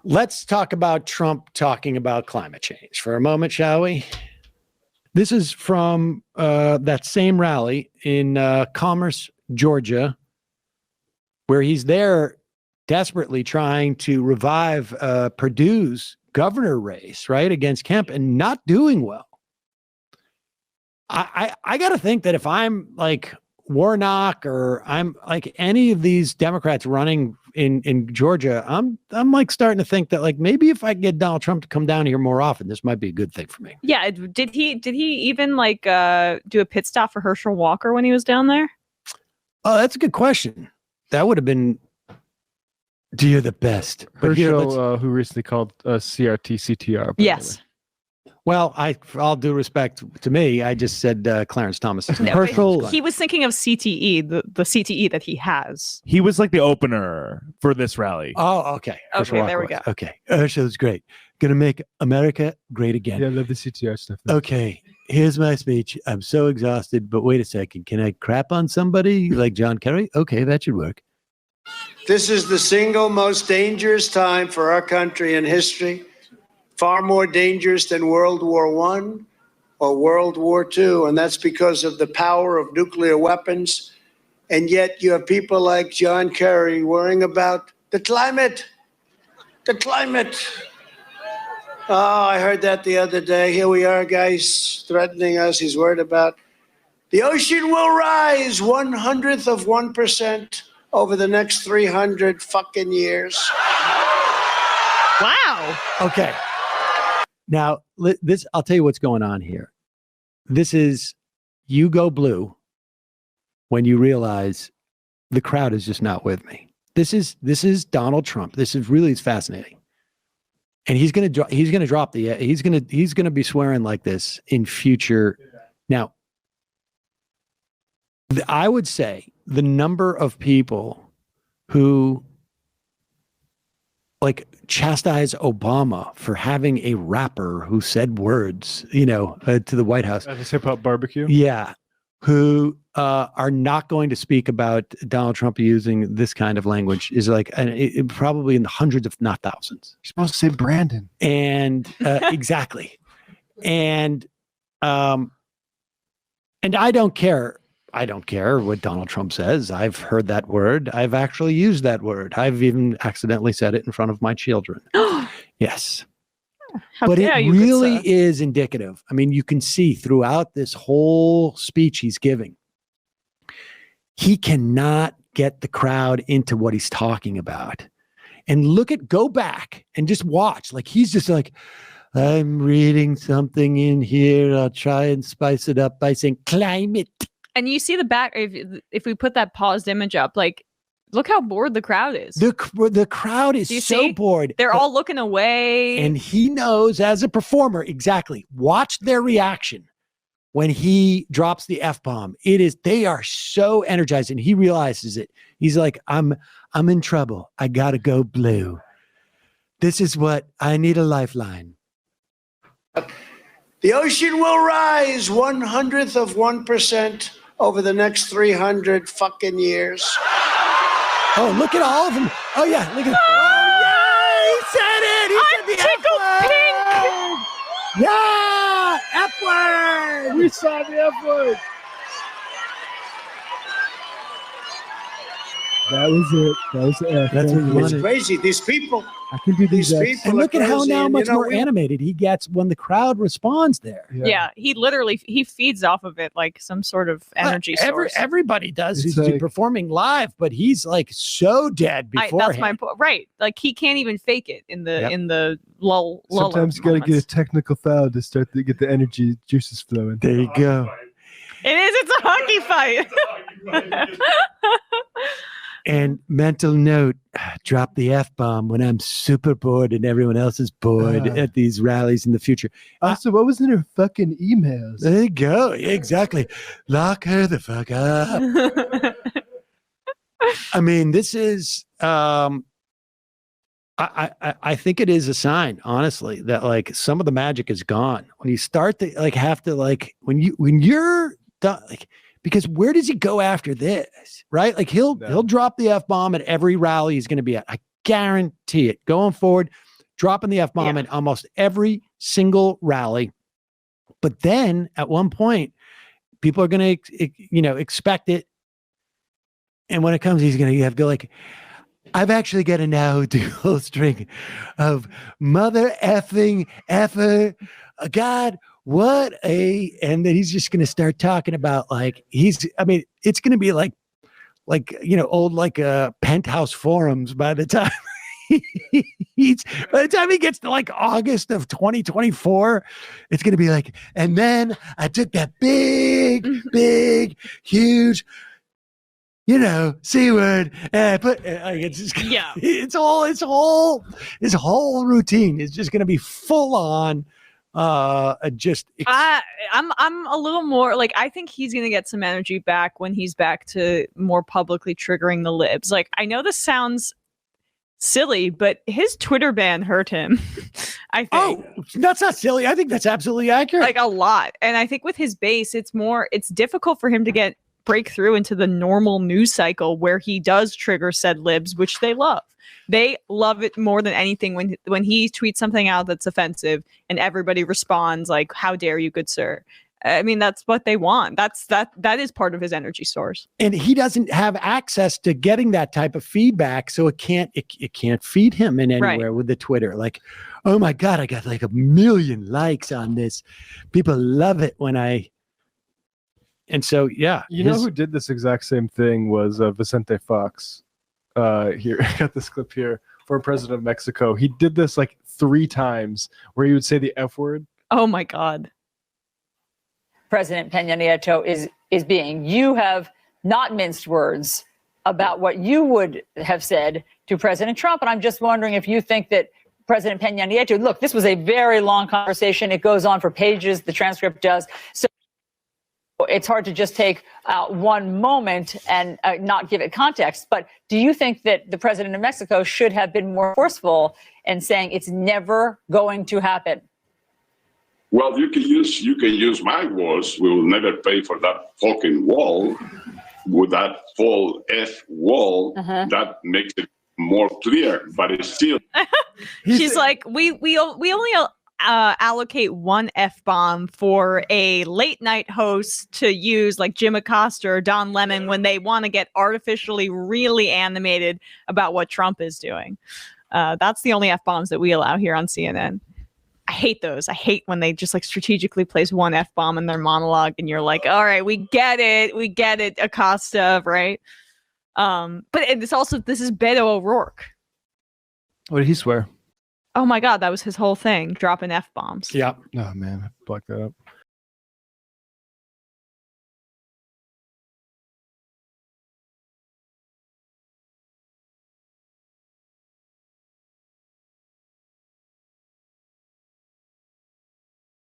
Let's talk about Trump talking about climate change for a moment, shall we? This is from that same rally in Commerce, Georgia, where he's there desperately trying to revive Purdue's governor race, right, against Kemp, and not doing well. I got to think that if I'm like Warnock or I'm like any of these Democrats running in Georgia, I'm like starting to think that like maybe if I get Donald Trump to come down here more often, this might be a good thing for me. Yeah. Did he even like do a pit stop for Herschel Walker when he was down there? Oh, that's a good question. That would have been. You're the best. Herschel, who recently called CRT CTR. Yes. Well, all due respect to me, I just said Clarence Thomas. No, Herschel. He was thinking of CTE, the CTE that he has. He was like the opener for this rally. Oh, okay. Okay, there we go. Okay. Herschel's great. Gonna make America great again. Yeah, I love the CTR stuff. Okay, here's my speech. I'm so exhausted, but wait a second. Can I crap on somebody like John Kerry? Okay, that should work. This is the single most dangerous time for our country in history. Far more dangerous than World War I or World War II, and that's because of the power of nuclear weapons. And yet you have people like John Kerry worrying about the climate. The climate. Oh, I heard that the other day. Here we are, guys, threatening us. He's worried about the ocean will rise 1/100% over the next 300 fucking years. Wow. Okay. Now, this I'll tell you what's going on here. This is you go blue when you realize the crowd is just not with me. This is Donald Trump. This is really fascinating. And he's going to drop the he's going to be swearing like this in future. Now, I would say the number of people who like chastise Obama for having a rapper who said words, to the White House. At this hip hop barbecue? Yeah. Who are not going to speak about Donald Trump using this kind of language is like probably in the hundreds, if not thousands. You're supposed to say Brandon. And exactly. And I don't care. I don't care what Donald Trump says. I've heard that word. I've actually used that word. I've even accidentally said it in front of my children. Yes. But it really is indicative. I mean, you can see throughout this whole speech he's giving, he cannot get the crowd into what he's talking about. And go back and just watch. Like, he's just like, I'm reading something in here. I'll try and spice it up by saying climate. And you see the back, if we put that paused image up, like, look how bored the crowd is. The crowd is so bored. They're all looking away. And he knows as a performer, exactly. Watch their reaction when he drops the F-bomb. They are so energized, and he realizes it. He's like, I'm in trouble. I gotta go blue. This is what I need, a lifeline. The ocean will rise 1/100% over the next 300 fucking years. Oh, look at all of them. Oh, yeah. Look at Oh, yeah. He said it. He said the F word. Yeah. F word. We saw the F word. That was it. That was the F. That's what you It's wanted. crazy. These people. I can do these people. And look at how crazy, now and, much more animated he gets when the crowd responds there. Yeah, he feeds off of it like some sort of energy source. Everybody does. It's He's like, performing live, but he's like so dead beforehand. That's my point. Right. Like, he can't even fake it in the lull. Sometimes you got to get a technical foul to start to get the energy juices flowing. There you go. It is. It's a hockey fight. And mental note, drop the F-bomb when I'm super bored and everyone else is bored at these rallies in the future. Also, what was in her fucking emails? There you go. Yeah, exactly. Lock her the fuck up. I mean, this is, I think it is a sign, honestly, that like some of the magic is gone. When you start to like have to like, when you're done, like, because where does he go after this? Right? Like he'll drop the F-bomb at every rally he's going to be at. I guarantee it. Going forward, dropping the F-bomb in almost every single rally. But then at one point, people are going to, expect it. And when it comes, he's going to have to go like, I've actually got to now do a whole string of mother effing effer, God, what a, and then he's just going to start talking about it's going to be like, old, penthouse forums by the time by the time he gets to August of 2024, it's going to be like, and then I took that big, huge, C word, and I put it's just his whole routine is just going to be full on. I'm a little more I think he's going to get some energy back when he's back to more publicly triggering the libs. I know this sounds silly, but his Twitter ban hurt him. I think. Oh, that's not silly. I think that's absolutely accurate. A lot. And I think with his base, it's difficult for him to break through into the normal news cycle where he does trigger said libs, which they love. They love it more than anything when he tweets something out that's offensive and everybody responds like, how dare you, good sir. I mean, that's what they want. That is part of his energy source. And he doesn't have access to getting that type of feedback. So it can't feed him in anywhere with the Twitter. Oh my God, I got 1 million likes on this. People love it when and so, yeah. You know who did this exact same thing was Vicente Fox. Here, I got this clip here. Former president of Mexico. He did this 3 times where he would say the F word. Oh my God. President Peña Nieto is being. You have not minced words about what you would have said to President Trump. And I'm just wondering if you think that President Peña Nieto, look, this was a very long conversation. It goes on for pages. The transcript does. So it's hard to just take one moment and not give it context. But do you think that the president of Mexico should have been more forceful in saying it's never going to happen? Well, you can use my words. We will never pay for that fucking wall. With that full F wall, that makes it more clear. But it's still. She's like, we only allocate one F-bomb for a late night host to use, like Jim Acosta or Don Lemon, when they want to get artificially really animated about what Trump is doing. That's the only F-bombs that we allow here on CNN. I hate those. I hate when they just strategically place one F-bomb in their monologue and you're like, all right, we get it, Acosta, right? But this is Beto O'Rourke. What did he swear? Oh my God, that was his whole thing, dropping F-bombs. Yeah. Oh man, I blocked that up.